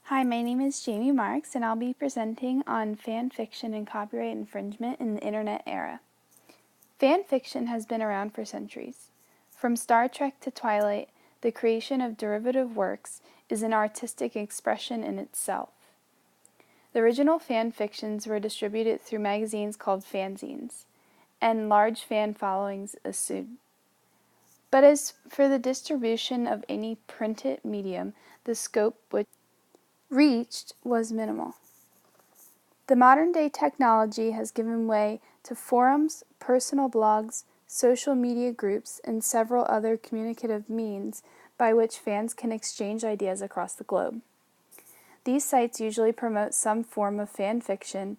Hi, my name is Jamie Marks, and I'll be presenting on fan fiction and copyright infringement in the Internet era. Fan fiction has been around for centuries. From Star Trek to Twilight, the creation of derivative works is an artistic expression in itself. The original fan fictions were distributed through magazines called fanzines, and large fan followings ensued. But as for the distribution of any printed medium, the scope which reached was minimal. The modern-day technology has given way to forums, personal blogs, social media groups, and several other communicative means by which fans can exchange ideas across the globe. These sites usually promote some form of fan fiction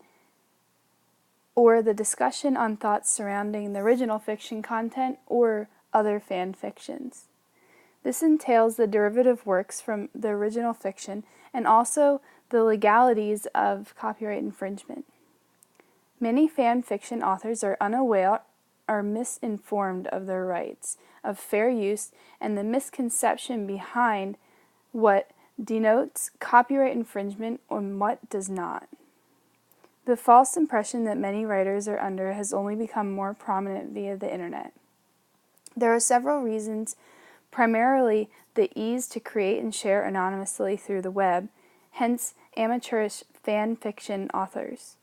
or the discussion on thoughts surrounding the original fiction content or other fan fictions. This entails the derivative works from the original fiction and also the legalities of copyright infringement. Many fan fiction authors are unaware or misinformed of their rights of fair use and the misconception behind what denotes copyright infringement and what does not. The false impression that many writers are under has only become more prominent via the Internet. There are several reasons, primarily the ease to create and share anonymously through the web, hence amateurish fan fiction authors.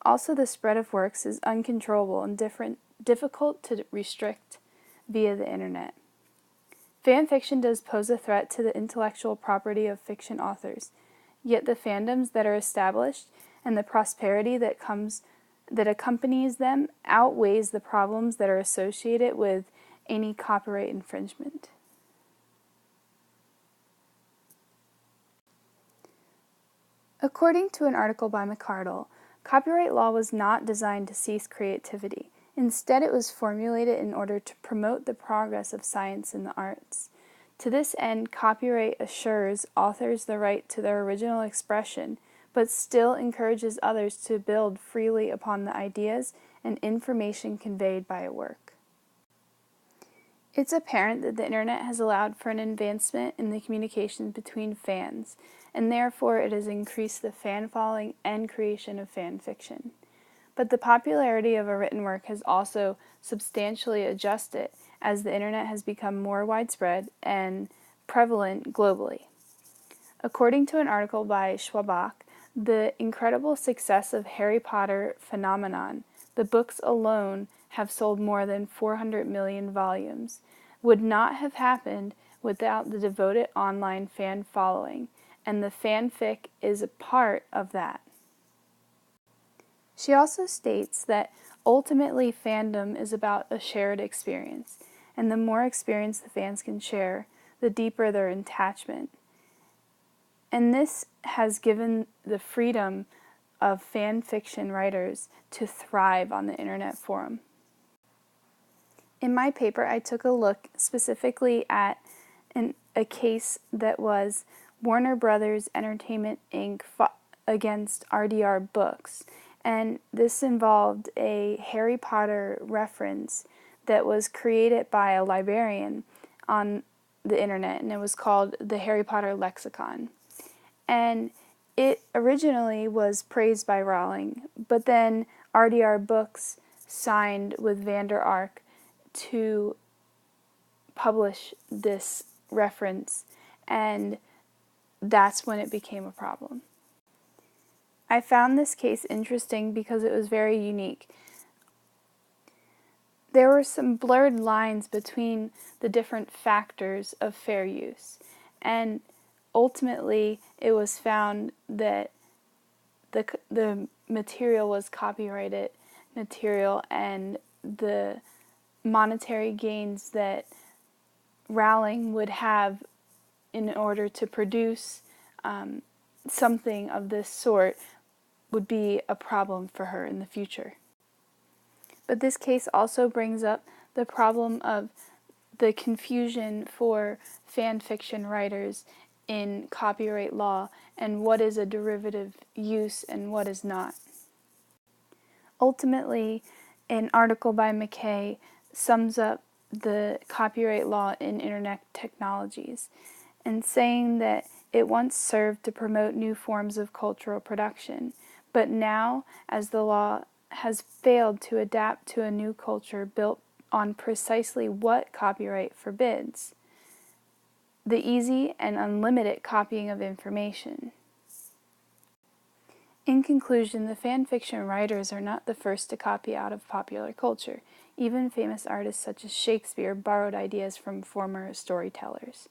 Also, the spread of works is uncontrollable and difficult to restrict via the Internet. Fan fiction does pose a threat to the intellectual property of fiction authors, yet the fandoms that are established and the prosperity that accompanies them outweighs the problems that are associated with any copyright infringement. According to an article by McCardle, copyright law was not designed to cease creativity. Instead, it was formulated in order to promote the progress of science and the arts. To this end, copyright assures authors the right to their original expression, but still encourages others to build freely upon the ideas and information conveyed by a work. It's apparent that the Internet has allowed for an advancement in the communication between fans, and therefore it has increased the fan following and creation of fan fiction. But the popularity of a written work has also substantially adjusted as the Internet has become more widespread and prevalent globally. According to an article by Schwabach, the incredible success of Harry Potter phenomenon, the books alone have sold more than 400 million volumes, would not have happened without the devoted online fan following, and the fanfic is a part of that. She also states that ultimately fandom is about a shared experience, and the more experience the fans can share, the deeper their attachment. And this has given the freedom of fan fiction writers to thrive on the Internet forum. In my paper, I took a look specifically at a case that was Warner Brothers Entertainment Inc. against RDR Books. And this involved a Harry Potter reference that was created by a librarian on the Internet, and it was called the Harry Potter Lexicon. And it originally was praised by Rowling, but then RDR Books signed with Vander Ark to publish this reference, and that's when it became a problem. I found this case interesting because it was very unique. There were some blurred lines between the different factors of fair use, and ultimately it was found that the material was copyrighted material, and the monetary gains that Rowling would have in order to produce something of this sort would be a problem for her in the future. But this case also brings up the problem of the confusion for fan fiction writers in copyright law and what is a derivative use and what is not. Ultimately, an article by McKay sums up the copyright law in Internet technologies and saying that It once served to promote new forms of cultural production, but now, as the law has failed to adapt to a new culture built on precisely what copyright forbids: the easy and unlimited copying of information. In conclusion, the fan fiction writers are not the first to copy out of popular culture. Even famous artists such as Shakespeare borrowed ideas from former storytellers.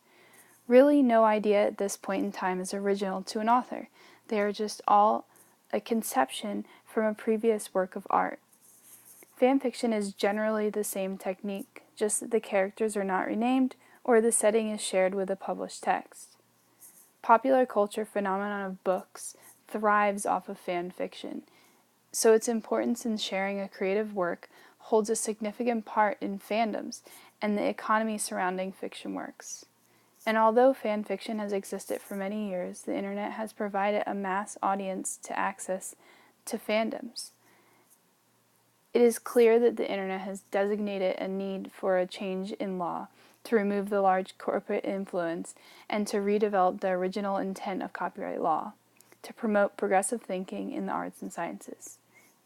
Really, no idea at this point in time is original to an author. They are just all a conception from a previous work of art. Fan fiction is generally the same technique, just that the characters are not renamed or the setting is shared with a published text. Popular culture phenomenon of books thrives off of fan fiction, so its importance in sharing a creative work holds a significant part in fandoms and the economy surrounding fiction works. And although fan fiction has existed for many years, the internet has provided a mass audience to access to fandoms. It is clear that the internet has designated a need for a change in law to remove the large corporate influence and to redevelop the original intent of copyright law, to promote progressive thinking in the arts and sciences.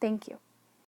Thank you.